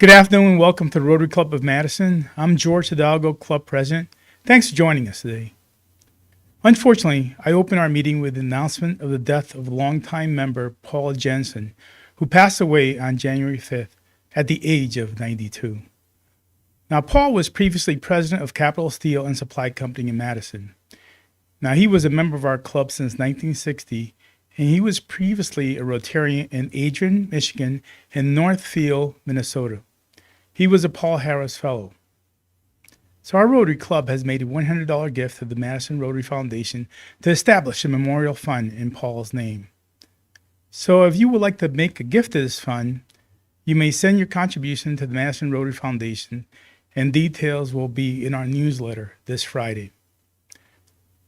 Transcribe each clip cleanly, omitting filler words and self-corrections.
Good afternoon and welcome to the Rotary Club of Madison. I'm George Hidalgo, Club President. Thanks for joining us today. Unfortunately, I open our meeting with the announcement of the death of longtime member Paul Jensen, who passed away on January 5th at the age of 92. Now, Paul was previously president of Capital Steel and Supply Company in Madison. Now, he was a member of our club since 1960, and he was previously a Rotarian in Adrian, Michigan, and Northfield, Minnesota. He was a Paul Harris Fellow. So our Rotary Club has made a $100 gift to the Madison Rotary Foundation to establish a memorial fund in Paul's name. So if you would like to make a gift to this fund, you may send your contribution to the Madison Rotary Foundation, and details will be in our newsletter this Friday.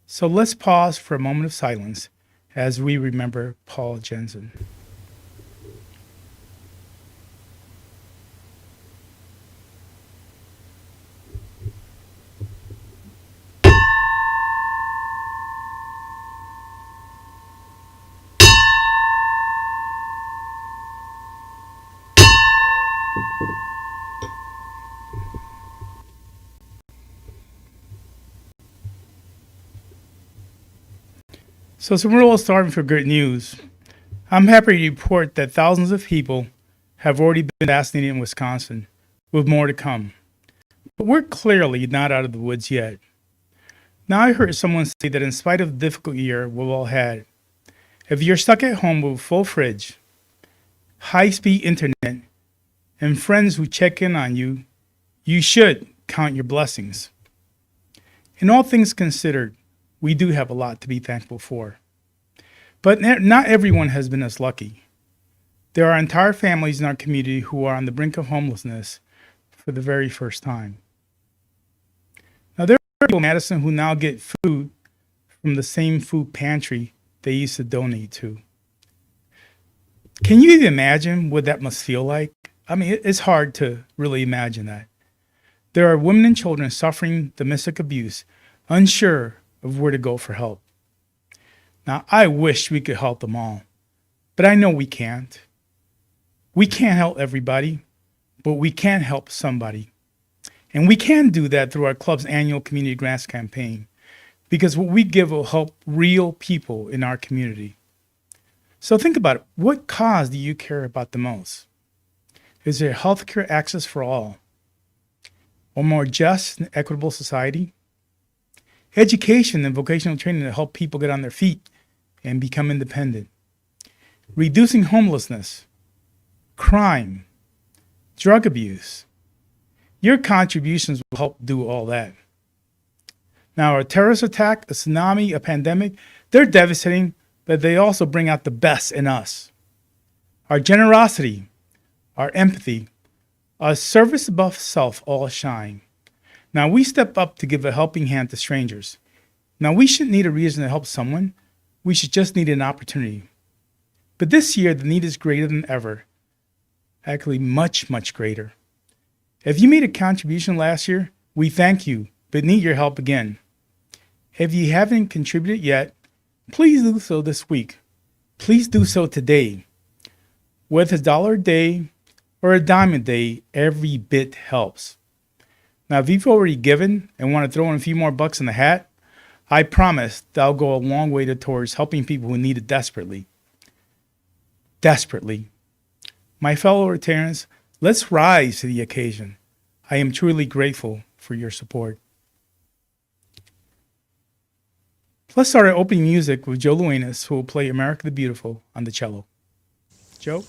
So let's pause for a moment of silence as we remember Paul Jensen. So we're all starting for good news. I'm happy to report that thousands of people have already been vaccinated in Wisconsin, with more to come. But we're clearly not out of the woods yet. Now, I heard someone say that in spite of the difficult year we've all had, if you're stuck at home with a full fridge, high-speed internet, and friends who check in on you, you should count your blessings. In all things considered, we do have a lot to be thankful for. But not everyone has been as lucky. There are entire families in our community who are on the brink of homelessness for the very first time. Now, there are people in Madison who now get food from the same food pantry they used to donate to. Can you even imagine what that must feel like? I mean, it's hard to really imagine that. There are women and children suffering domestic abuse, unsure of where to go for help. Now, I wish we could help them all, but I know we can't. We can't help everybody, but we can help somebody. And we can do that through our club's annual community grants campaign, because what we give will help real people in our community. So think about it. What cause do you care about the most? Is there healthcare access for all? Or more just and equitable society? Education and vocational training to help people get on their feet and become independent. Reducing homelessness, crime, drug abuse. Your contributions will help do all that. Now, a terrorist attack, a tsunami, a pandemic, they're devastating, but they also bring out the best in us. Our generosity, our empathy, our service above self all shine. Now, we step up to give a helping hand to strangers. Now, we shouldn't need a reason to help someone. We should just need an opportunity. But this year, the need is greater than ever. Actually, much, much greater. If you made a contribution last year, we thank you, but need your help again. If you haven't contributed yet, please do so this week. Please do so today. Whether it's $1 a day or a dime a day, every bit helps. Now, if you've already given and want to throw in a few more bucks in the hat, I promise that'll go a long way towards helping people who need it desperately. Desperately. My fellow Rotarians, let's rise to the occasion. I am truly grateful for your support. Let's start our opening music with Joe Luenis, who will play America the Beautiful on the cello. Joe?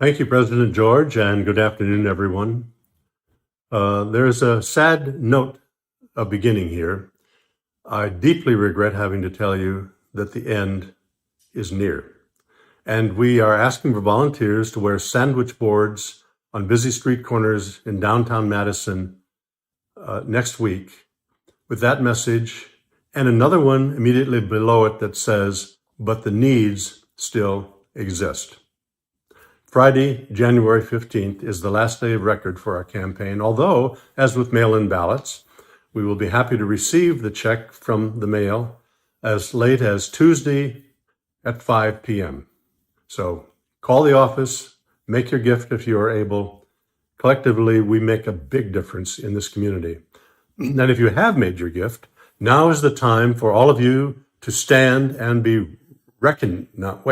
Thank you, President George, and good afternoon, everyone. There's a sad note of beginning here. I deeply regret having to tell you that the end is near. And we are asking for volunteers to wear sandwich boards on busy street corners in downtown Madison next week with that message, and another one immediately below it that says, "But the needs still exist." Friday, January 15th is the last day of record for our campaign, although, as with mail-in ballots, we will be happy to receive the check from the mail as late as Tuesday at 5 p.m. So call the office, make your gift if you are able. Collectively, we make a big difference in this community. And if you have made your gift, now is the time for all of you to stand and be reckoned. No.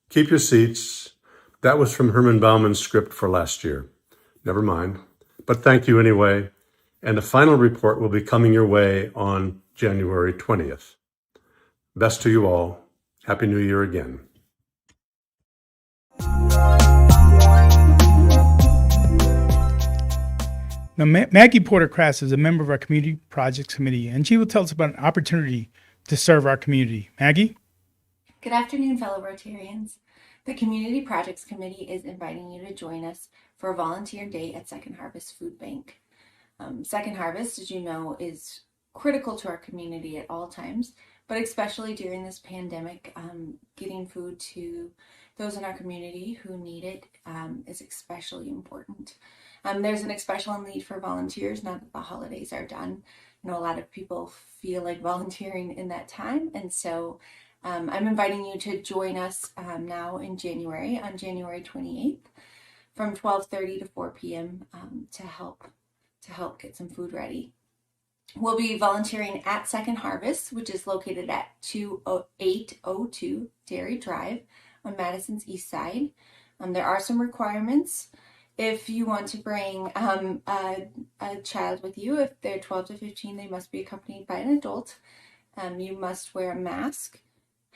Keep your seats. That was from Herman Bauman's script for last year. Never mind. But thank you anyway. And a final report will be coming your way on January 20th. Best to you all. Happy New Year again. Now, Maggie Porter-Crass is a member of our Community Projects Committee, and she will tell us about an opportunity to serve our community. Maggie? Good afternoon, fellow Rotarians. The Community Projects Committee is inviting you to join us for a volunteer day at Second Harvest Food Bank. Second Harvest, as you know, is critical to our community at all times, but especially during this pandemic, getting food to those in our community who need it is especially important. There's an special need for volunteers now that the holidays are done. I know a lot of people feel like volunteering in that time, and so I'm inviting you to join us now in January, on January 28th, from 12:30 to 4 p.m. To help get some food ready. We'll be volunteering at Second Harvest, which is located at 2802 Dairy Drive on Madison's east side. There are some requirements. If you want to bring a child with you, if they're 12 to 15, they must be accompanied by an adult. You must wear a mask,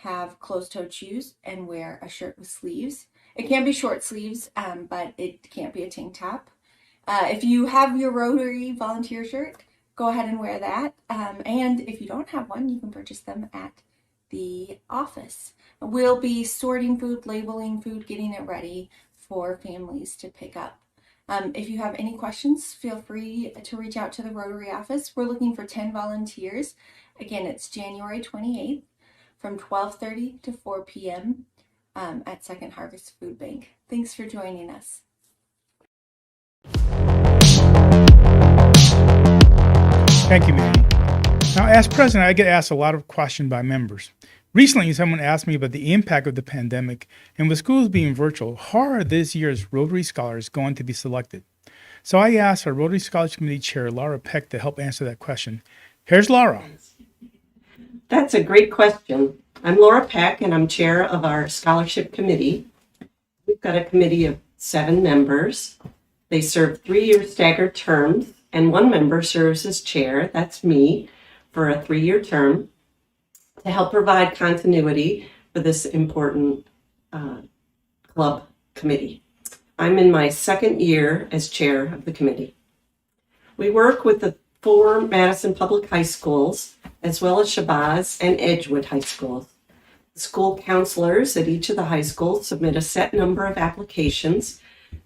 have closed-toed shoes, and wear a shirt with sleeves. It can be short sleeves, but it can't be a tank top. If you have your Rotary volunteer shirt, go ahead and wear that. And if you don't have one, you can purchase them at the office. We'll be sorting food, labeling food, getting it ready for families to pick up. If you have any questions, feel free to reach out to the Rotary office. We're looking for 10 volunteers. Again, it's January 28th from 12:30 to 4 p.m. At Second Harvest Food Bank. Thanks for joining us. Thank you, Maggie. Now, as president, I get asked a lot of questions by members. Recently, someone asked me about the impact of the pandemic, and with schools being virtual, how are this year's Rotary Scholars going to be selected? So I asked our Rotary Scholars Committee Chair, Laura Peck, to help answer that question. Here's Laura. That's a great question. I'm Laura Peck, and I'm chair of our scholarship committee. We've got a committee of 7 members. They serve 3-year staggered terms, and 1 member serves as chair, that's me, for a 3-year term to help provide continuity for this important club committee. I'm in my 2nd year as chair of the committee. We work with the 4 Madison public high schools, as well as Shabazz and Edgewood high schools. The school counselors at each of the high schools submit a set number of applications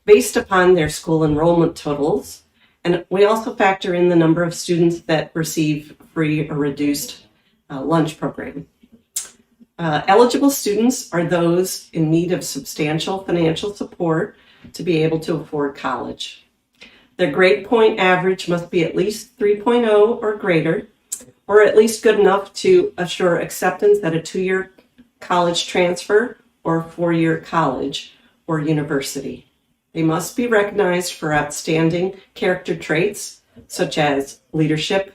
based upon their school enrollment totals, and we also factor in the number of students that receive free or reduced lunch program. Eligible students are those in need of substantial financial support to be able to afford college. Their grade point average must be at least 3.0 or greater, or at least good enough to assure acceptance at a 2-year college transfer or 4-year college or university. They must be recognized for outstanding character traits such as leadership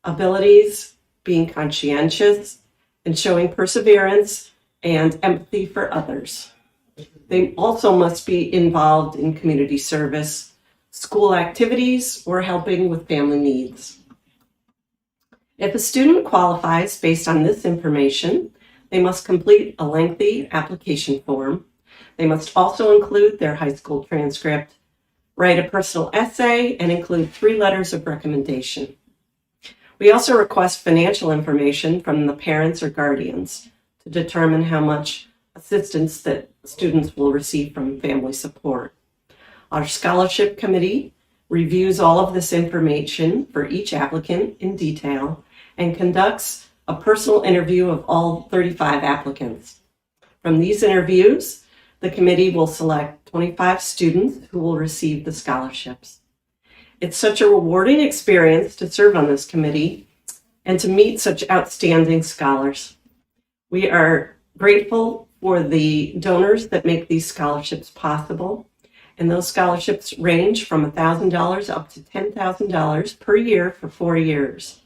abilities, being conscientious, and showing perseverance and empathy for others. They also must be involved in community service, school activities, or helping with family needs. If a student qualifies based on this information, they must complete a lengthy application form They must also include their high school transcript, write a personal essay, and include 3 letters of recommendation. We also request financial information from the parents or guardians to determine how much assistance that students will receive from family support. Our scholarship committee reviews all of this information for each applicant in detail and conducts a personal interview of all 35 applicants. From these interviews, the committee will select 25 students who will receive the scholarships. It's such a rewarding experience to serve on this committee and to meet such outstanding scholars. We are grateful for the donors that make these scholarships possible, and those scholarships range from $1,000 up to $10,000 per year for 4 years.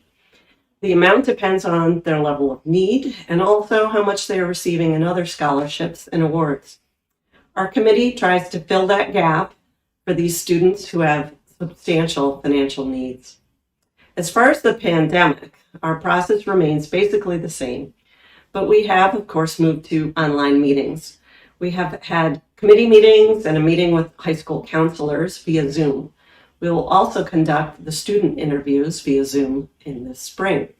The amount depends on their level of need and also how much they are receiving in other scholarships and awards. Our committee tries to fill that gap for these students who have substantial financial needs. As far as the pandemic, our process remains basically the same, but we have, of course, moved to online meetings. We have had committee meetings and a meeting with high school counselors via Zoom. We will also conduct the student interviews via Zoom in the spring.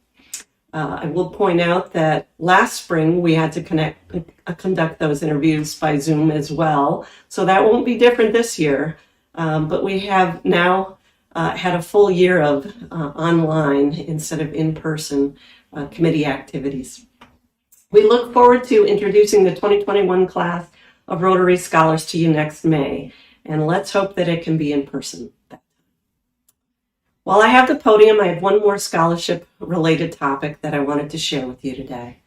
I will point out that last spring we had to conduct those interviews by Zoom as well, so that won't be different this year. But we have now had a full year of online instead of in-person committee activities. We look forward to introducing the 2021 class of Rotary Scholars to you next May, and let's hope that it can be in person. While I have the podium, I have one more scholarship-related topic that I wanted to share with you today.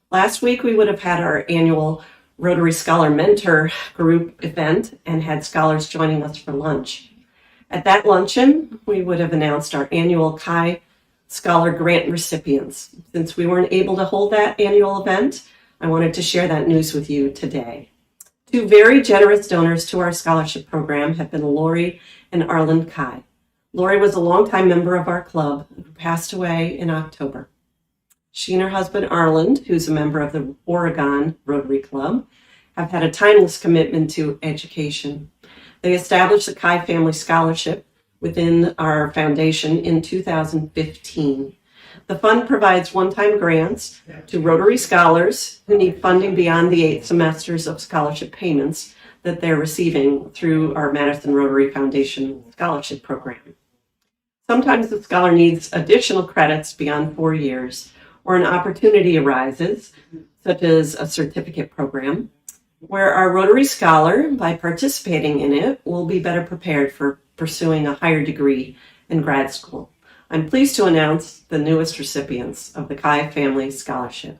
Last week, we would have had our annual Rotary Scholar Mentor Group event and had scholars joining us for lunch. At that luncheon, we would have announced our annual CHI Scholar Grant recipients. Since we weren't able to hold that annual event, I wanted to share that news with you today. 2 very generous donors to our scholarship program have been Lori and Arlen Kai. Lori was a longtime member of our club who passed away in October. She and her husband, Arlen, who's a member of the Oregon Rotary Club, have had a timeless commitment to education. They established the Kai Family Scholarship within our foundation in 2015. The fund provides one-time grants to Rotary scholars who need funding beyond the 8 semesters of scholarship payments that they're receiving through our Madison Rotary Foundation scholarship program. Sometimes the scholar needs additional credits beyond 4 years, or an opportunity arises, such as a certificate program, where our Rotary Scholar, by participating in it, will be better prepared for pursuing a higher degree in grad school. I'm pleased to announce the newest recipients of the Kai Family Scholarship.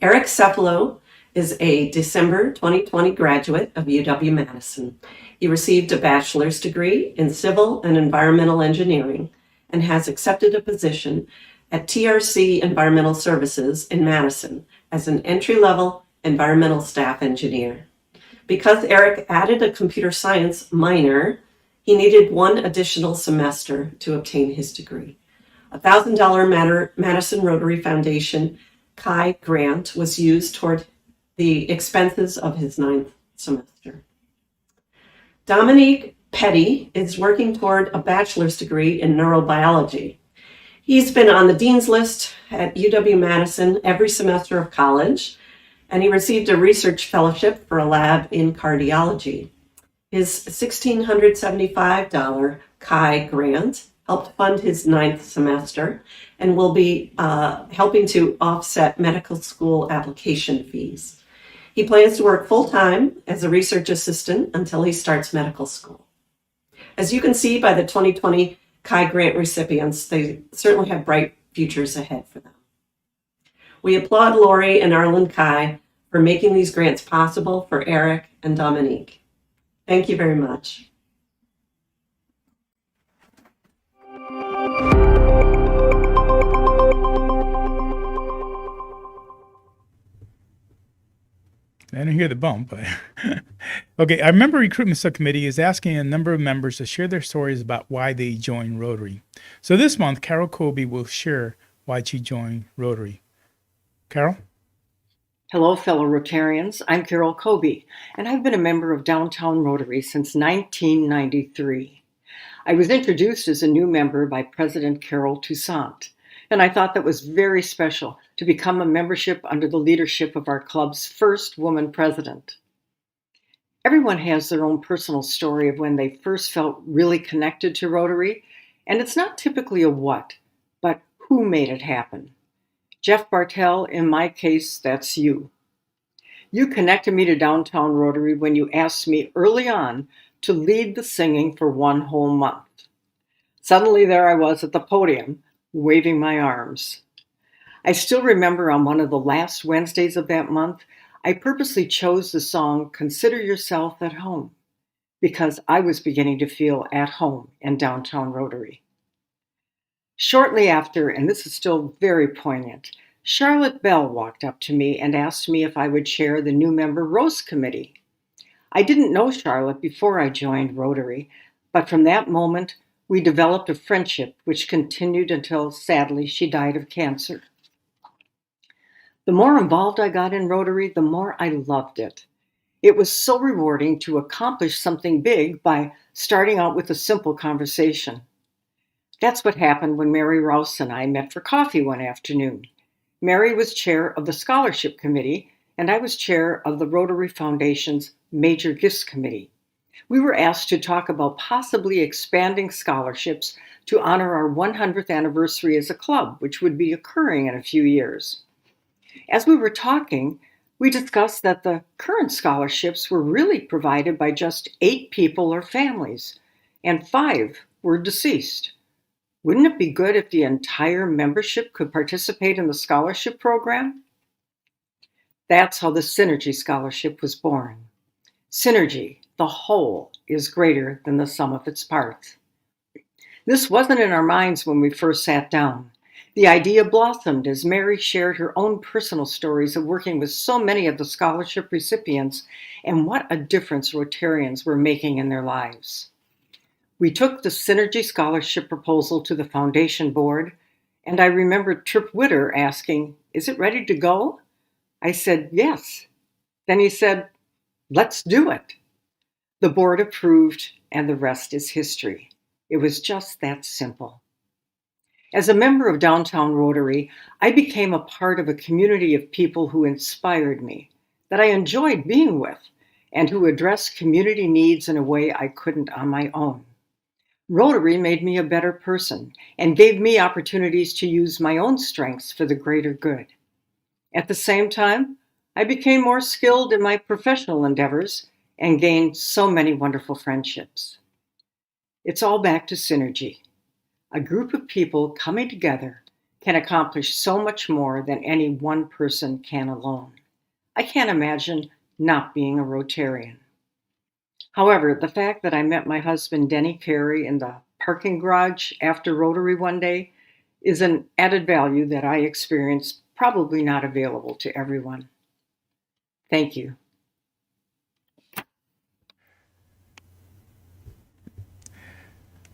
Eric Cepalo is a December 2020 graduate of UW-Madison. He received a bachelor's degree in civil and environmental engineering and has accepted a position at TRC Environmental Services in Madison as an entry-level environmental staff engineer. Because Eric added a computer science minor, he needed 1 additional semester to obtain his degree. A $1,000 Madison Rotary Foundation Kai grant was used toward the expenses of his 9th semester. Dominique Petty is working toward a bachelor's degree in neurobiology. He's been on the dean's list at UW-Madison every semester of college, and he received a research fellowship for a lab in cardiology. His $1,675 Kai grant helped fund his 9th semester and will be helping to offset medical school application fees. He plans to work full-time as a research assistant until he starts medical school. As you can see by the 2020 Kai grant recipients, they certainly have bright futures ahead for them. We applaud Lori and Arlen Kai for making these grants possible for Eric and Dominique. Thank you very much. I didn't hear the bump, but okay. Our member recruitment subcommittee is asking a number of members to share their stories about why they joined Rotary. So this month, Carol Colby will share why she joined Rotary. Carol? Hello, fellow Rotarians. I'm Carol Kobe, and I've been a member of Downtown Rotary since 1993. I was introduced as a new member by President Carol Toussaint, and I thought that was very special to become a membership under the leadership of our club's first woman president. Everyone has their own personal story of when they first felt really connected to Rotary, and it's not typically a what, but who made it happen. Jeff Bartell, in my case, that's you. You connected me to Downtown Rotary when you asked me early on to lead the singing for one whole month. Suddenly there I was at the podium, waving my arms. I still remember on one of the last Wednesdays of that month, I purposely chose the song Consider Yourself at Home because I was beginning to feel at home in Downtown Rotary. Shortly after, and this is still very poignant, Charlotte Bell walked up to me and asked me if I would chair the new member Roast Committee. I didn't know Charlotte before I joined Rotary, but from that moment, we developed a friendship which continued until, sadly, she died of cancer. The more involved I got in Rotary, the more I loved it. It was so rewarding to accomplish something big by starting out with a simple conversation. That's what happened when Mary Rouse and I met for coffee one afternoon. Mary was chair of the Scholarship Committee, and I was chair of the Rotary Foundation's Major Gifts Committee. We were asked to talk about possibly expanding scholarships to honor our 100th anniversary as a club, which would be occurring in a few years. As we were talking, we discussed that the current scholarships were really provided by just 8 people or families, and 5 were deceased. Wouldn't it be good if the entire membership could participate in the scholarship program? That's how the Synergy Scholarship was born. Synergy, the whole, is greater than the sum of its parts. This wasn't in our minds when we first sat down. The idea blossomed as Mary shared her own personal stories of working with so many of the scholarship recipients and what a difference Rotarians were making in their lives. We took the Synergy Scholarship proposal to the foundation board, and I remember Trip Witter asking, "Is it ready to go?" I said, "Yes." Then he said, "Let's do it." The board approved, and the rest is history. It was just that simple. As a member of Downtown Rotary, I became a part of a community of people who inspired me, that I enjoyed being with, and who addressed community needs in a way I couldn't on my own. Rotary made me a better person and gave me opportunities to use my own strengths for the greater good. At the same time, I became more skilled in my professional endeavors and gained so many wonderful friendships. It's all back to synergy. A group of people coming together can accomplish so much more than any one person can alone. I can't imagine not being a Rotarian. However, the fact that I met my husband, Denny Carey, in the parking garage after Rotary one day is an added value that I experienced, probably not available to everyone. Thank you.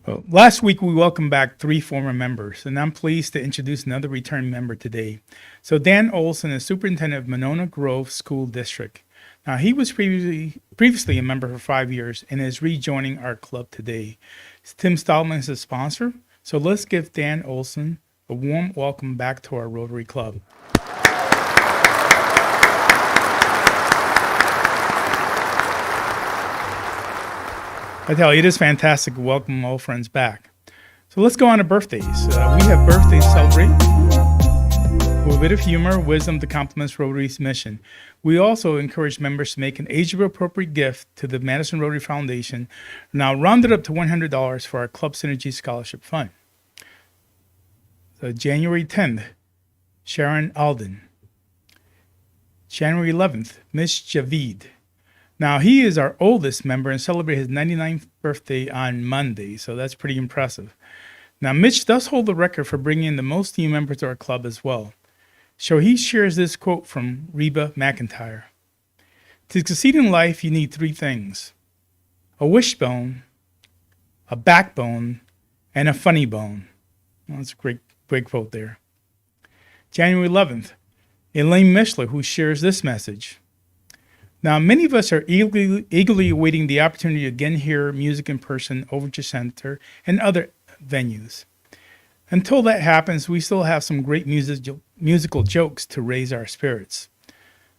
Well, last week we welcomed back 3 former members, and I'm pleased to introduce another return member today. So Dan Olson is superintendent of Monona Grove School District. Now, he was previously a member for 5 years and is rejoining our club today. Tim Stallman is a sponsor, so let's give Dan Olson a warm welcome back to our Rotary Club. I tell you, it is fantastic to welcome old friends back. So let's go on to birthdays. We have birthdays to celebrate with a bit of humor, wisdom to complement Rotary's mission. We also encourage members to make an age-appropriate gift to the Madison Rotary Foundation, now rounded up to $100 for our Club Synergy Scholarship Fund. So January 10th, Sharon Alden. January 11th, Miss Javid. Now, he is our oldest member and celebrated his 99th birthday on Monday, so that's pretty impressive. Now, Mitch does hold the record for bringing in the most new members to our club as well. So he shares this quote from Reba McEntire. To succeed in life, you need 3 things: a wishbone, a backbone, and a funny bone. Well, that's a great quote there. January 11th, Elaine Mishler, who shares this message. Now, many of us are eagerly awaiting the opportunity to again hear music in person, Overture Center, and other venues. Until that happens, we still have some great musical jokes to raise our spirits.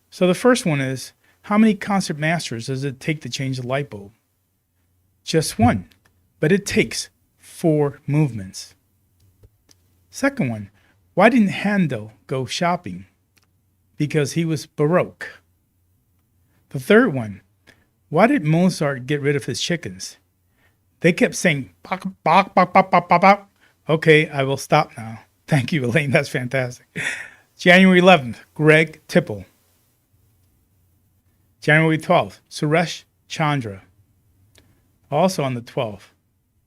So the first one is, how many concert masters does it take to change the light bulb? Just one, but it takes 4 movements. Second one, why didn't Handel go shopping? Because he was Baroque. The third one, why did Mozart get rid of his chickens? They kept saying, bok, bok, bok, bok, bok, bok, bok. Okay, I will stop now. Thank you, Elaine. That's fantastic. January 11th, Greg Tipple. January 12th, Suresh Chandra. Also on the 12th,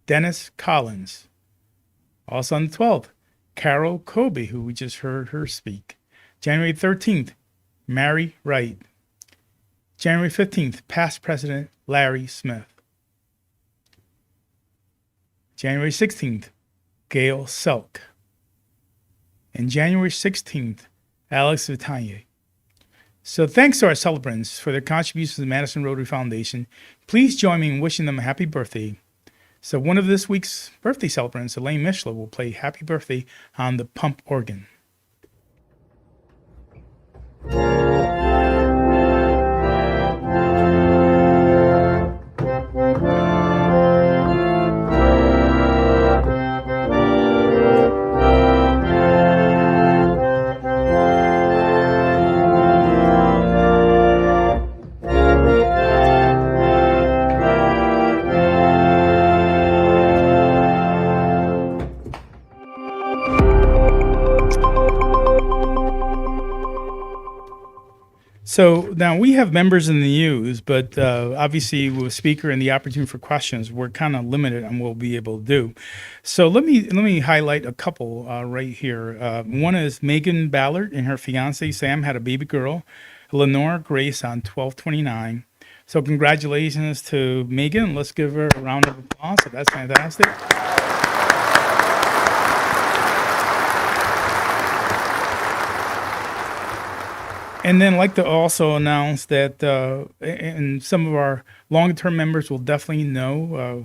Dennis Collins. Also on the 12th, Carol Kobe, who we just heard her speak. January 13th, Mary Wright. January 15th, past President Larry Smith. January 16th, Gail Selk. And January 16th, Alex Vitanye. So thanks to our celebrants for their contributions to the Madison Rotary Foundation. Please join me in wishing them a happy birthday. So one of this week's birthday celebrants, Elaine Mishler, will play Happy Birthday on the pump organ. So now we have members in the U's, but obviously with a speaker and the opportunity for questions, we're kind of limited on what we'll be able to do. So let me highlight a couple right here. One is Megan Ballard and her fiance Sam had a baby girl, Lenore Grace, on 12/29. So congratulations to Megan. Let's give her a round of applause. So that's fantastic. And then I'd like to also announce that and some of our long-term members will definitely know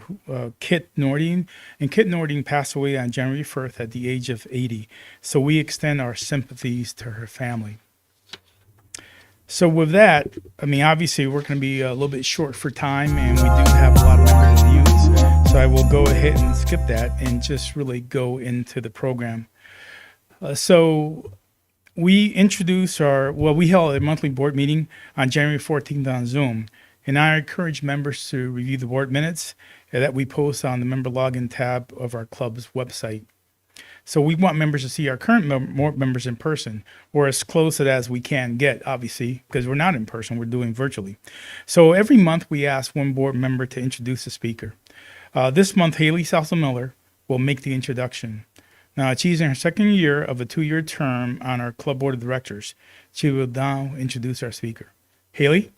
Kit Nording. And Kit Nording passed away on January 1st at the age of 80. So we extend our sympathies to her family. So with that, I mean, obviously we're going to be a little bit short for time, and we do have a lot of members in the youth. So I will go ahead and skip that and just really go into the program. We we held a monthly board meeting on January 14th on Zoom, and I encourage members to review the board minutes that we post on the member login tab of our club's website. So we want members to see our current members in person, or as close to that as we can get, obviously, because we're not in person, we're doing virtually. So every month we ask one board member to introduce a speaker. This month, Haley Salsa-Miller will make the introduction. Now, she's in her second year of a 2-year term on our club board of directors. She will now introduce our speaker. Haley?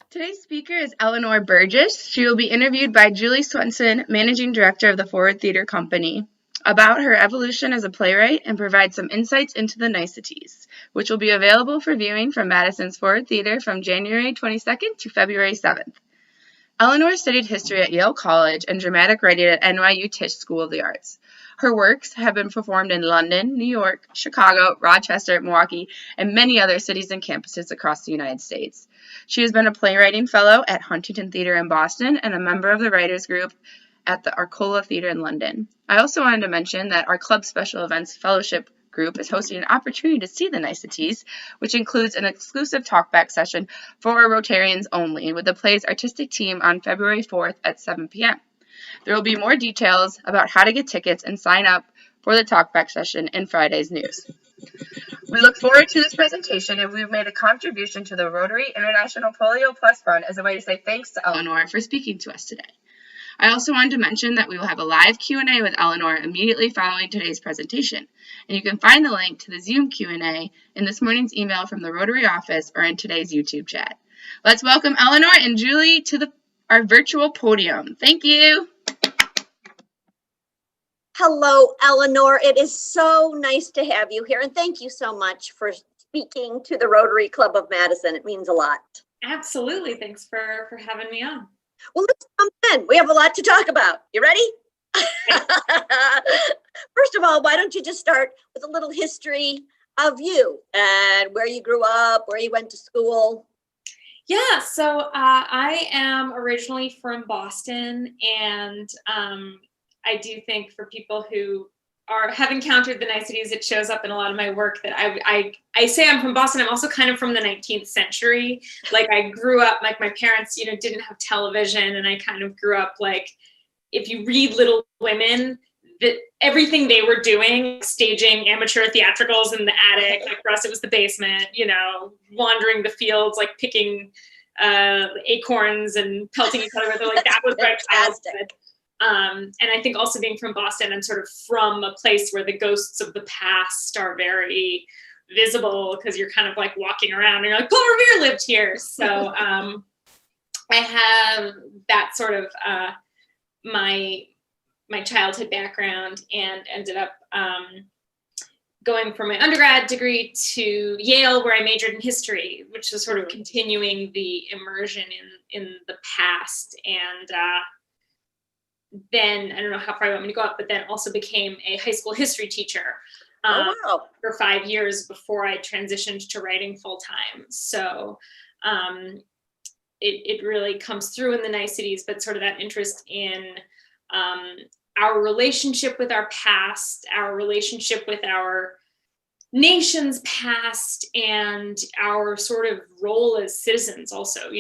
Today's speaker is Eleanor Burgess. She will be interviewed by Julie Swenson, Managing Director of the Forward Theatre Company, about her evolution as a playwright and provide some insights into the Niceties, which will be available for viewing from Madison's Forward Theatre from January 22nd to February 7th. Eleanor studied history at Yale College and dramatic writing at NYU Tisch School of the Arts. Her works have been performed in London, New York, Chicago, Rochester, Milwaukee, and many other cities and campuses across the United States. She has been a playwriting fellow at Huntington Theatre in Boston and a member of the writers group at the Arcola Theatre in London. I also wanted to mention that our club special events fellowship group is hosting an opportunity to see the Niceties, which includes an exclusive talkback session for Rotarians only with the play's artistic team on February 4th at 7 p.m. There will be more details about how to get tickets and sign up for the talkback session in Friday's news. We look forward to this presentation, and we've made a contribution to the Rotary International Polio Plus Fund as a way to say thanks to Eleanor for speaking to us today. I also wanted to mention that we will have a live Q&A with Eleanor immediately following today's presentation, and you can find the link to the Zoom Q&A in this morning's email from the Rotary office or in today's YouTube chat. Let's welcome Eleanor and Julie to our virtual podium. Thank you. Hello, Eleanor. It is so nice to have you here, and thank you so much for speaking to the Rotary Club of Madison. It means a lot. Absolutely. Thanks for having me on. Well, let's jump in. We have a lot to talk about. You ready? First of all, why don't you just start with a little history of you and where you grew up, where you went to school? Yeah, so I am originally from Boston, and I do think for people who have encountered the Niceties, it shows up in a lot of my work that I say I'm from Boston. I'm also kind of from the 19th century. Like I grew up, like my parents, didn't have television, and I kind of grew up like, if you read Little Women, that everything they were doing, staging amateur theatricals in the attic, like for us it was the basement, wandering the fields, like picking acorns and pelting each other with it, like that was my childhood. And I think also being from Boston, I'm sort of from a place where the ghosts of the past are very visible because you're kind of like walking around and you're like, Paul Revere lived here. So I have that sort of my childhood background, and ended up going for my undergrad degree to Yale, where I majored in history, which was sort of continuing the immersion in the past. And then, I don't know how far you want me to go up, but then also became a high school history teacher for 5 years before I transitioned to writing full time. So it really comes through in the Niceties, but sort of that interest in our relationship with our past, our relationship with our nation's past, and our sort of role as citizens also,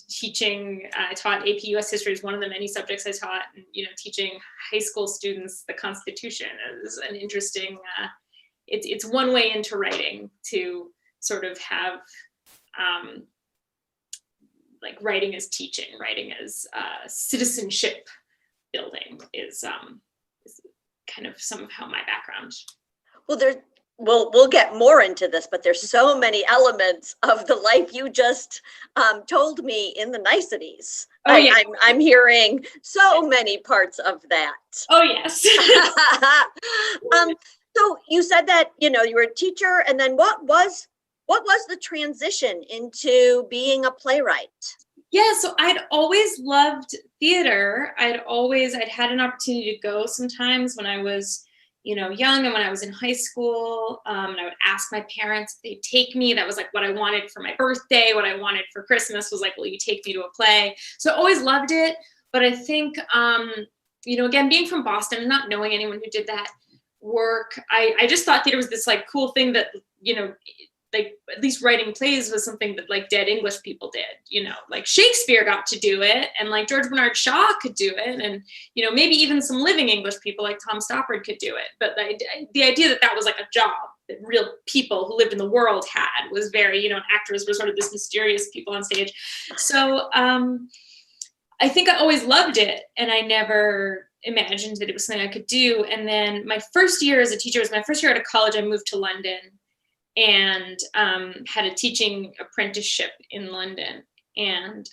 teaching, I taught AP US history is one of the many subjects I taught, and, teaching high school students the Constitution is an interesting, it's one way into writing to sort of have, like writing as teaching, writing as citizenship building is kind of some of how my background. Well, we'll get more into this, but there's so many elements of the life you just told me in the Niceties. Oh, yeah. I'm hearing so many parts of that. Oh, yes. So you said that, you were a teacher, and then what was the transition into being a playwright? Yeah, so I'd always loved theater. I'd had an opportunity to go sometimes when I was, young, and when I was in high school, and I would ask my parents if they'd take me. That was like what I wanted for my birthday. What I wanted for Christmas was like, will you take me to a play? So I always loved it. But I think, again, being from Boston and not knowing anyone who did that work, I just thought theater was this like cool thing that, like at least writing plays was something that like dead English people did, like Shakespeare got to do it, and like George Bernard Shaw could do it, and maybe even some living English people like Tom Stoppard could do it. But the idea that was like a job that real people who lived in the world had was very, actors were sort of this mysterious people on stage. So I think I always loved it, and I never imagined that it was something I could do. And then my first year as a teacher was my first year out of college. I moved to London and had a teaching apprenticeship in London. And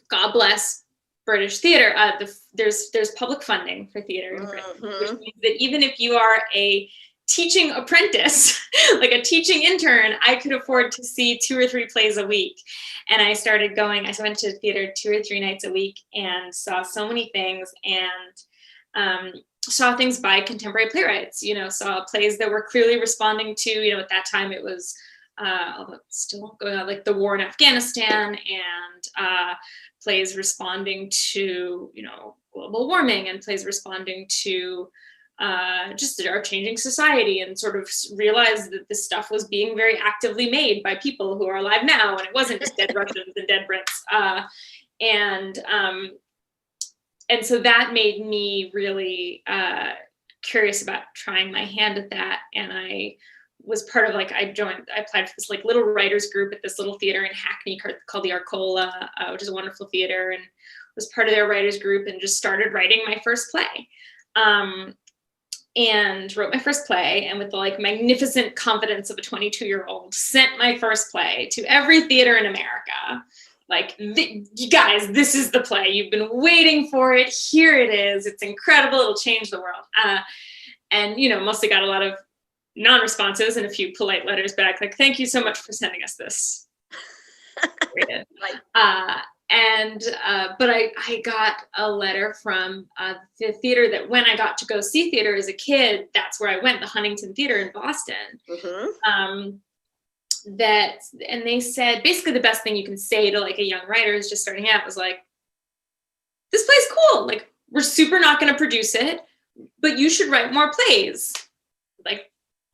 God bless British theater. There's public funding for theater in Britain, which means that even if you are a teaching apprentice, like a teaching intern, I could afford to see 2 or 3 plays a week. And I started going, I went to theater 2 or 3 nights a week and saw so many things, and saw things by contemporary playwrights, saw plays that were clearly responding to, at that time it was, although it's still going on, like the war in Afghanistan, and plays responding to, global warming, and plays responding to just our changing society, and sort of realized that this stuff was being very actively made by people who are alive now, and it wasn't just dead Russians and dead Brits. And so that made me really curious about trying my hand at that. And I was part of I applied for this like little writers group at this little theater in Hackney called the Arcola, which is a wonderful theater, and was part of their writers group, and just started writing my first play. And wrote my first play, and with the like magnificent confidence of a 22-year-old, sent my first play to every theater in America. Like, you guys, this is the play. You've been waiting for it. Here it is. It's incredible. It'll change the world. And, mostly got a lot of non-responses and a few polite letters back, like, thank you so much for sending us this. Right. But I got a letter from the theater that when I got to go see theater as a kid, that's where I went, the Huntington Theatre in Boston. Mm-hmm. And they said, basically the best thing you can say to like a young writer who's just starting out was like, this play's cool. Like, we're super not going to produce it, but you should write more plays. Like,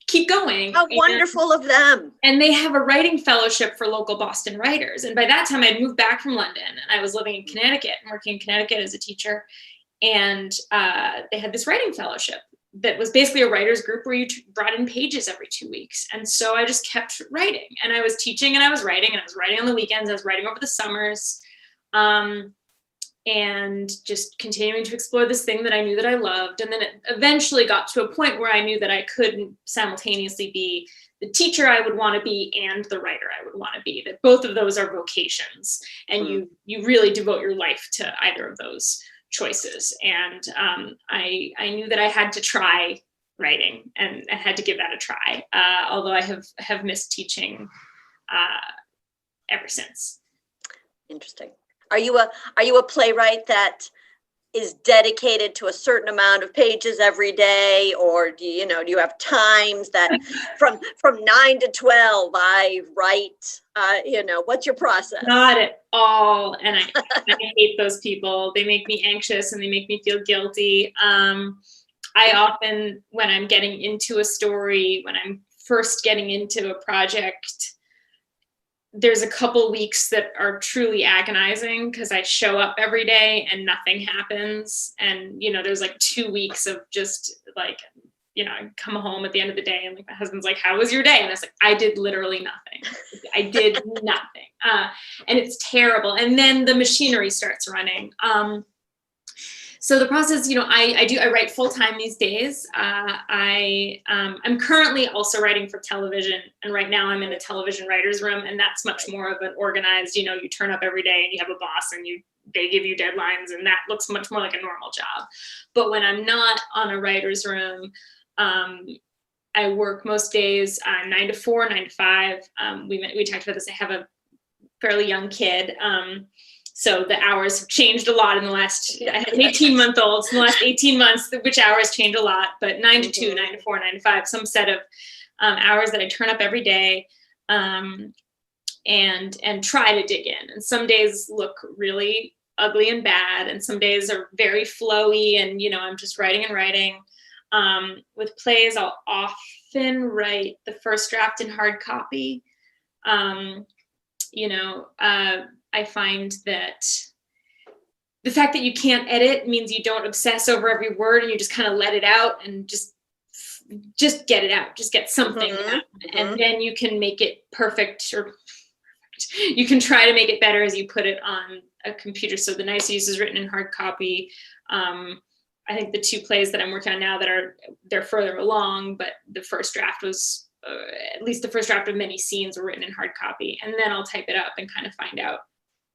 keep going. How wonderful of them. And they have a writing fellowship for local Boston writers. And by that time I'd moved back from London and I was living in Connecticut and working in Connecticut as a teacher. And they had this writing fellowship that was basically a writer's group where you brought in pages every 2 weeks. And so I just kept writing, and I was teaching and I was writing, and I was writing on the weekends. I was writing over the summers, and just continuing to explore this thing that I knew that I loved. And then it eventually got to a point where I knew that I couldn't simultaneously be the teacher I would want to be and the writer I would want to be, that both of those are vocations, and you really devote your life to either of those choices. And I knew that I had to try writing, and I had to give that a try, although I have missed teaching ever since. Interesting. Are you a playwright that is dedicated to a certain amount of pages every day, or do you have times that from 9 to 12 I write? What's your process? Not at all. And I hate those people. They make me anxious and they make me feel guilty. I often, when I'm getting into a story, when I'm first getting into a project, there's a couple weeks that are truly agonizing because I show up every day and nothing happens. And, there's like 2 weeks of just like, I come home at the end of the day and like my husband's like, how was your day? And I was like, I did literally nothing. I did nothing. And it's terrible. And then the machinery starts running. So the process, I write full time these days. I'm currently also writing for television, and right now I'm in a television writer's room, and that's much more of an organized, you turn up every day and you have a boss and they give you deadlines, and that looks much more like a normal job. But when I'm not on a writer's room, I work most days 9 to 4, 9 to 5. We talked about this. I have a fairly young kid. So the hours have changed a lot in the last, I have an 18-month-old, so in the last 18 months, which hours change a lot, but 9 to 2, 9 to 4, 9 to 5, some set of hours that I turn up every day and try to dig in. And some days look really ugly and bad, and some days are very flowy, and, I'm just writing and writing. With plays, I'll often write the first draft in hard copy. I find that the fact that you can't edit means you don't obsess over every word, and you just kind of let it out and just get it out, just get something out. And then you can make it perfect, or you can try to make it better as you put it on a computer. So the Niceties is written in hard copy. I think the 2 plays that I'm working on now they're further along, but the first draft was, at least the first draft of many scenes were written in hard copy. And then I'll type it up and kind of find out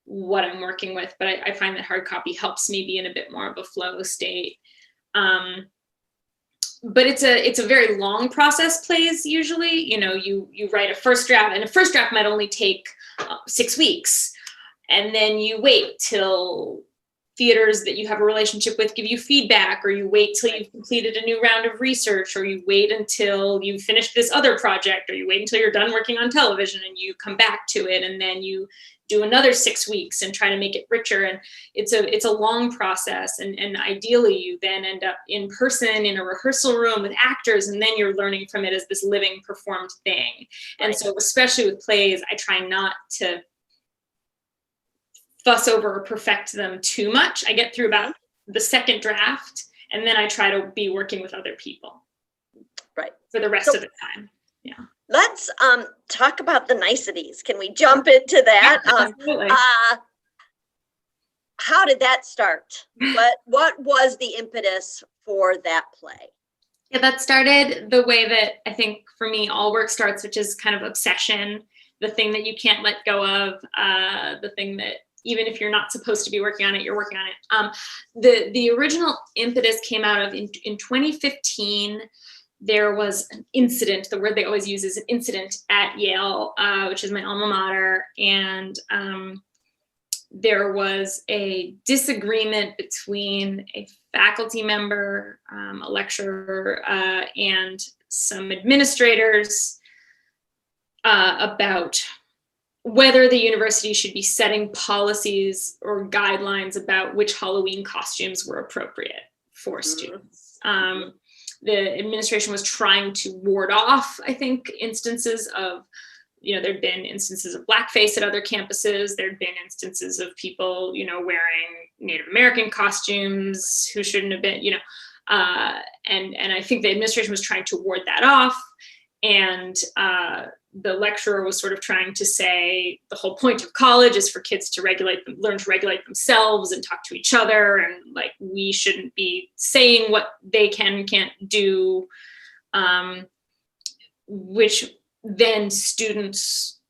what I'm working with. But I find that hard copy helps me be in a bit more of a flow state. But it's a very long process, plays usually. You write a first draft, and a first draft might only take 6 weeks. And then you wait till theaters that you have a relationship with give you feedback, or you wait till you've completed a new round of research, or you wait until you've finished this other project, or you wait until you're done working on television and you come back to it, and then you do another 6 weeks and try to make it richer. And it's a long process, and ideally you then end up in person in a rehearsal room with actors, and then you're learning from it as this living performed thing. And so especially with plays, I try not to fuss over or perfect them too much. I get through about the second draft, and then I try to be working with other people for the rest of the time. Yeah. Let's talk about the Niceties. Can we jump into that? Yeah, absolutely. How did that start? What was the impetus for that play? Yeah, that started the way that I think for me all work starts, which is kind of obsession, the thing that you can't let go of, the thing that even if you're not supposed to be working on it, you're working on it. The original impetus came out of in 2015. there was an incident. The word they always use is an incident at Yale, which is my alma mater. And there was a disagreement between a faculty member, a lecturer, and some administrators about whether the university should be setting policies or guidelines about which Halloween costumes were appropriate for students. The administration was trying to ward off, I think, instances of, there'd been instances of blackface at other campuses. There'd been instances of people, wearing Native American costumes who shouldn't have been, and I think the administration was trying to ward that off. And the lecturer was sort of trying to say the whole point of college is for kids to learn to regulate themselves and talk to each other. And like, we shouldn't be saying what they can and can't do, which then students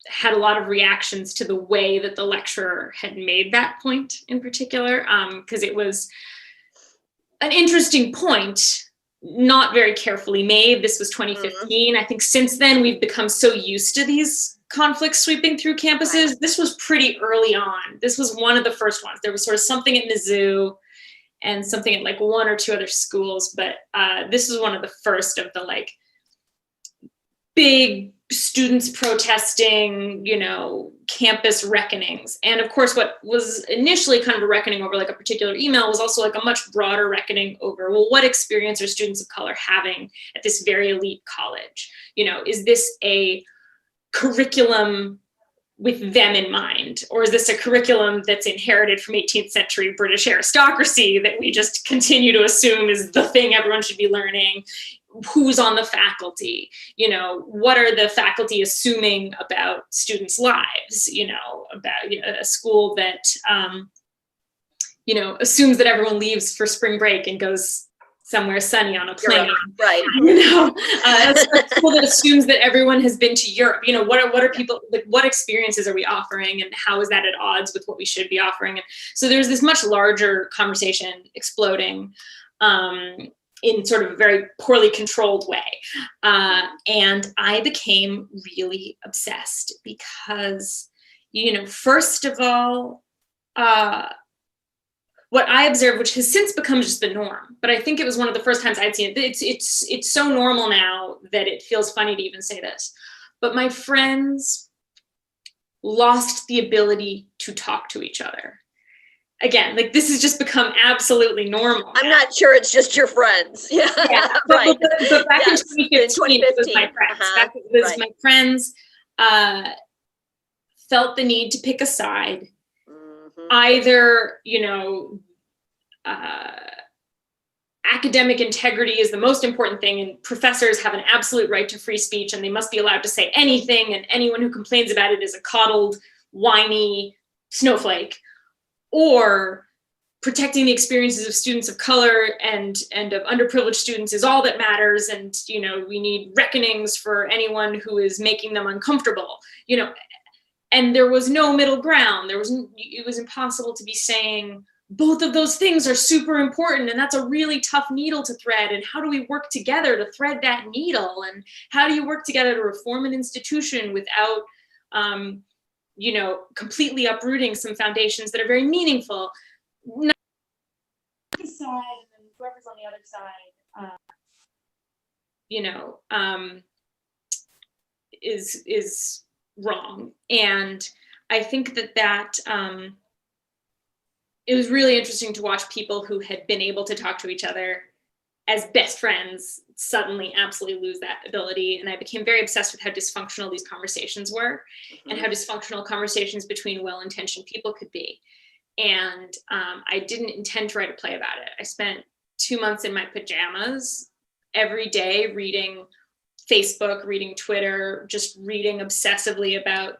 had a lot of reactions to the way that the lecturer had made that point in particular, because it was an interesting point, not very carefully made. This was 2015. I think since then we've become so used to these conflicts sweeping through campuses. This was pretty early on. This was one of the first ones. There was sort of something at Mizzou and something at like one or two other schools, but this was one of the first of the like big students protesting, campus reckonings. And of course, what was initially kind of a reckoning over like a particular email was also like a much broader reckoning over, well, what experience are students of color having at this very elite college? Is this a curriculum with them in mind? Or is this a curriculum that's inherited from 18th century British aristocracy that we just continue to assume is the thing everyone should be learning? Who's on the faculty? What are the faculty assuming about students' lives? About a school that, assumes that everyone leaves for spring break and goes somewhere sunny on a plane. Right. A school that assumes that everyone has been to Europe. What are people, like, what experiences are we offering, and how is that at odds with what we should be offering? And so there's this much larger conversation exploding in sort of a very poorly controlled way. And I became really obsessed because, first of all, what I observed, which has since become just the norm, but I think it was one of the first times I'd seen it. It's so normal now that it feels funny to even say this, but my friends lost the ability to talk to each other. Again, like, this has just become absolutely normal. I'm not sure it's just your friends. Yeah, right. But back in 2015, it was my friends. My friends felt the need to pick a side. Either, academic integrity is the most important thing, and professors have an absolute right to free speech, and they must be allowed to say anything, and anyone who complains about it is a coddled, whiny snowflake. Or protecting the experiences of students of color and of underprivileged students is all that matters, and we need reckonings for anyone who is making them uncomfortable. And there was no middle ground. It was impossible to be saying both of those things are super important, and that's a really tough needle to thread. And how do we work together to thread that needle? And how do you work together to reform an institution without completely uprooting some foundations that are very meaningful? Not this side, and then whoever's on the other side, is wrong. And I think that it was really interesting to watch people who had been able to talk to each other as best friends suddenly absolutely lose that ability. And I became very obsessed with how dysfunctional these conversations were, and how dysfunctional conversations between well-intentioned people could be. And I didn't intend to write a play about it. I spent 2 months in my pajamas every day reading Facebook, reading Twitter, just reading obsessively about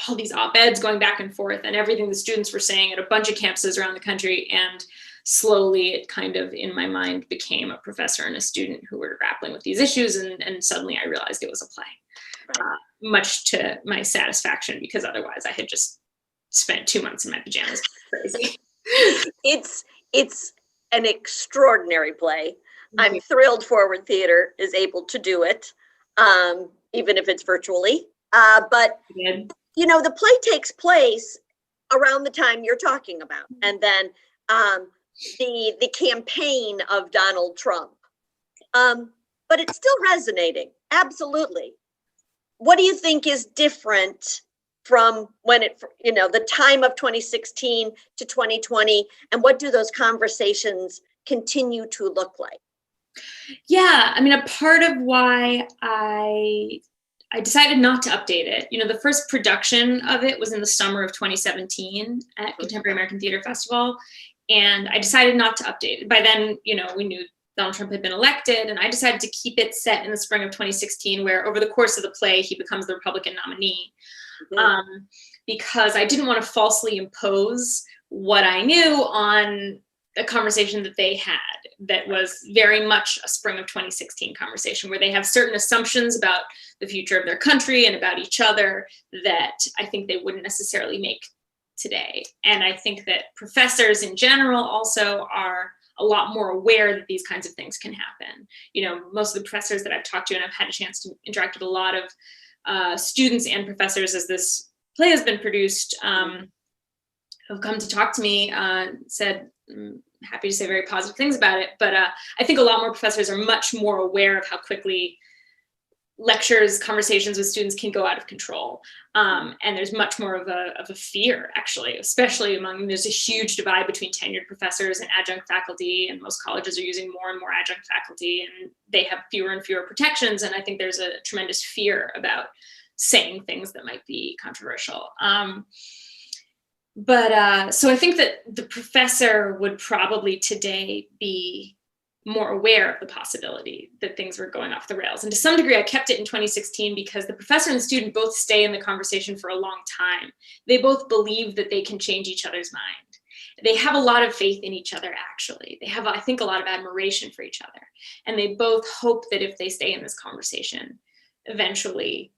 all these op-eds going back and forth and everything the students were saying at a bunch of campuses around the country. And slowly it kind of, in my mind, became a professor and a student who were grappling with these issues. And suddenly I realized it was a play, much to my satisfaction, because otherwise I had just spent 2 months in my pajamas. Crazy. It's an extraordinary play. I'm thrilled Forward Theater is able to do it, even if it's virtually. But you know, the play takes place around the time you're talking about, and then the campaign of Donald Trump. But it's still resonating, absolutely. What do you think is different from when it, you know, the time of 2016 to 2020, and what do those conversations continue to look like? Yeah, I mean, a part of why I decided not to update it, you know, the first production of it was in the summer of 2017 at Contemporary American Theater Festival, and I decided not to update it. By then, you know, we knew Donald Trump had been elected, and I decided to keep it set in the spring of 2016, where over the course of the play, he becomes the Republican nominee, because I didn't want to falsely impose what I knew on a conversation that they had that was very much a spring of 2016 conversation, where they have certain assumptions about the future of their country and about each other that I think they wouldn't necessarily make today. And I think that professors in general also are a lot more aware that these kinds of things can happen. You know, most of the professors that I've talked to, and I've had a chance to interact with a lot of students and professors as this play has been produced, have come to talk to me, said, I'm happy to say very positive things about it, but I think a lot more professors are much more aware of how quickly lectures, conversations with students can go out of control. And there's much more of a fear, actually, especially there's a huge divide between tenured professors and adjunct faculty, and most colleges are using more and more adjunct faculty, and they have fewer and fewer protections. And I think there's a tremendous fear about saying things that might be controversial. So I think that the professor would probably today be more aware of the possibility that things were going off the rails. And to some degree, I kept it in 2016 because the professor and the student both stay in the conversation for a long time. They both believe that they can change each other's mind. They have a lot of faith in each other, actually. They have, I think, a lot of admiration for each other. And they both hope that if they stay in this conversation, eventually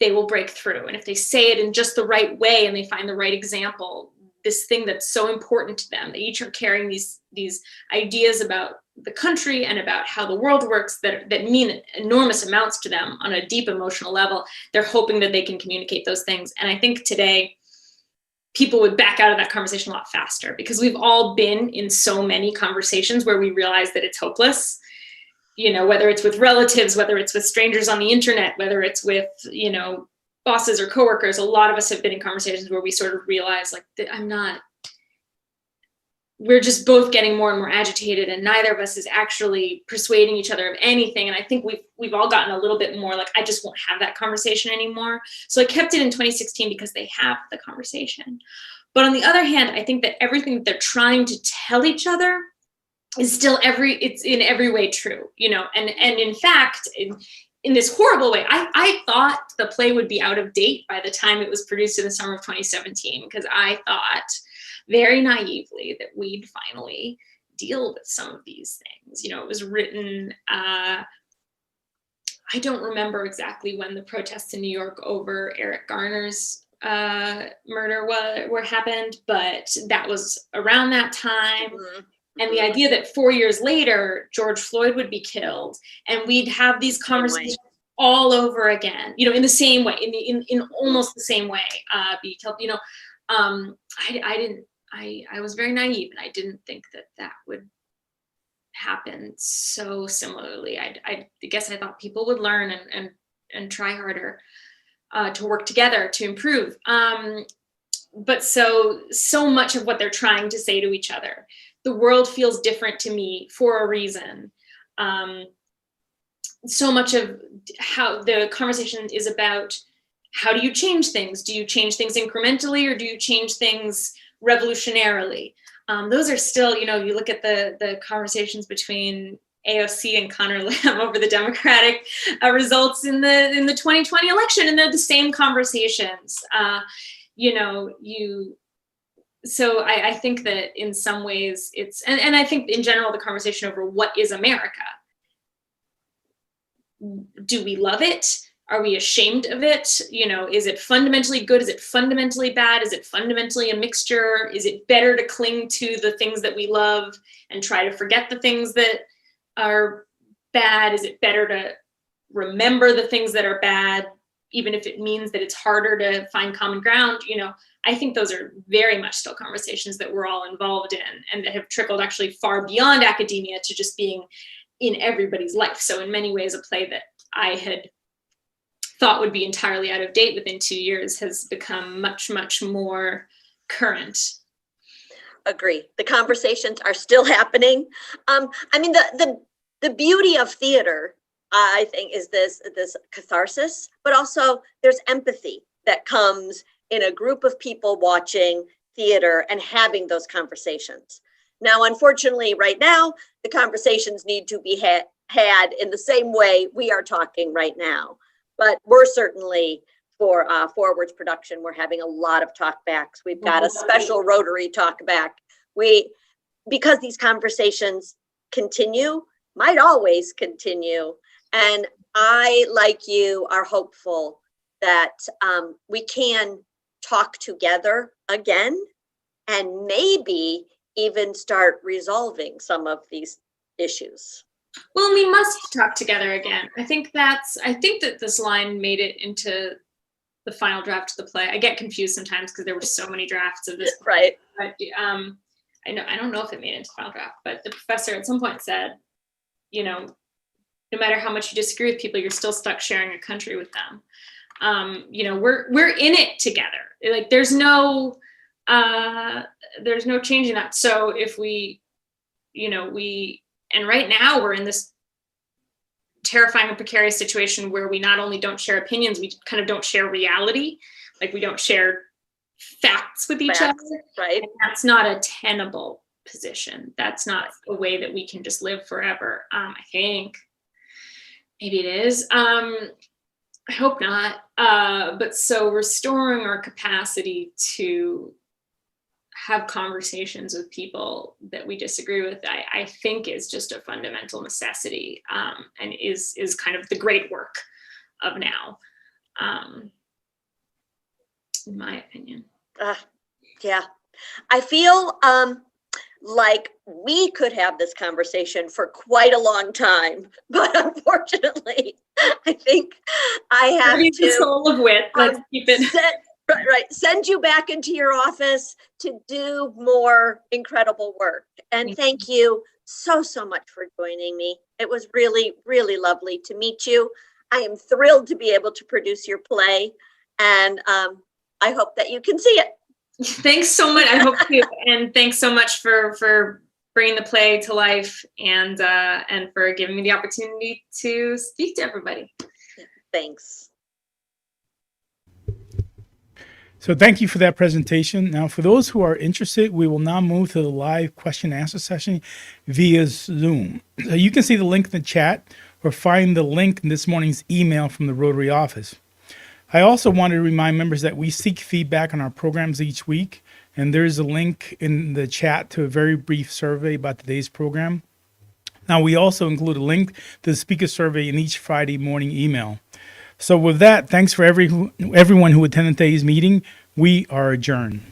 they will break through. And if they say it in just the right way and they find the right example, this thing that's so important to them, they each are carrying these ideas about the country and about how the world works that mean enormous amounts to them on a deep emotional level. They're hoping that they can communicate those things. And I think today people would back out of that conversation a lot faster, because we've all been in so many conversations where we realize that it's hopeless. You know, whether it's with relatives, whether it's with strangers on the internet, whether it's with, you know, bosses or coworkers, a lot of us have been in conversations where we sort of realize, like, that we're just both getting more and more agitated, and neither of us is actually persuading each other of anything. And I think we've all gotten a little bit more like, I just won't have that conversation anymore. So I kept it in 2016 because they have the conversation. But on the other hand, I think that everything that they're trying to tell each other is still it's in every way true, you know, and in fact, in this horrible way, I thought the play would be out of date by the time it was produced in the summer of 2017, because I thought very naively that we'd finally deal with some of these things. You know, it was written, I don't remember exactly when the protests in New York over Eric Garner's murder were happened, but that was around that time. Mm-hmm. And the idea that 4 years later, George Floyd would be killed, and we'd have these conversations all over again, you know, in the same way, in almost the same way, be killed, you know, I was very naive, and I didn't think that would happen so similarly. I guess I thought people would learn and try harder to work together to improve. But so much of what they're trying to say to each other, the world feels different to me for a reason. So much of how the conversation is about, how do you change things? Do you change things incrementally, or do you change things revolutionarily? Those are still, you know, you look at the conversations between AOC and Connor Lamb over the Democratic results in the 2020 election, and they're the same conversations. So I think that in some ways it's, and I think in general, the conversation over what is America. Do we love it? Are we ashamed of it? You know, is it fundamentally good? Is it fundamentally bad? Is it fundamentally a mixture? Is it better to cling to the things that we love and try to forget the things that are bad? Is it better to remember the things that are bad, even if it means that it's harder to find common ground? I think those are very much still conversations that we're all involved in, and that have trickled actually far beyond academia to just being in everybody's life. So in many ways, a play that I had thought would be entirely out of date within 2 years has become much, much more current. Agree. The conversations are still happening. The beauty of theater, I think, is this catharsis, but also there's empathy that comes in a group of people watching theater and having those conversations. Now, unfortunately, right now, the conversations need to be had in the same way we are talking right now. But we're certainly, for Forward's production, we're having a lot of talkbacks. We've got a special Rotary talkback. Because these conversations continue, might always continue. And I, like you, are hopeful that we can talk together again and maybe even start resolving some of these issues. Well, we must talk together again. I think that this line made it into the final draft of the play. I get confused sometimes because there were so many drafts of this. Right. But I don't know if it made it into the final draft, but the professor at some point said, no matter how much you disagree with people, you're still stuck sharing a country with them. We're in it together. Like there's no changing that. So if and right now we're in this terrifying and precarious situation where we not only don't share opinions, we kind of don't share reality. Like we don't share facts with each other. Right. And that's not a tenable position. That's not a way that we can just live forever. I think maybe it is. I hope not. But so restoring our capacity to have conversations with people that we disagree with, I think is just a fundamental necessity, and is kind of the great work of now, in my opinion. Yeah, I feel like we could have this conversation for quite a long time, but unfortunately, I think I have to soul of wit. Let's keep it. Send you back into your office to do more incredible work. And thank you so much for joining me. It was really, really lovely to meet you. I am thrilled to be able to produce your play, and I hope that you can see it. Thanks so much. I hope you, and thanks so much for bringing the play to life, and for giving me the opportunity to speak to everybody. Thanks. So thank you for that presentation. Now, for those who are interested, we will now move to the live question and answer session via Zoom. So you can see the link in the chat or find the link in this morning's email from the Rotary office. I also wanted to remind members that we seek feedback on our programs each week, and there's a link in the chat to a very brief survey about today's program. Now, we also include a link to the speaker survey in each Friday morning email. So with that, thanks for everyone who attended today's meeting. We are adjourned.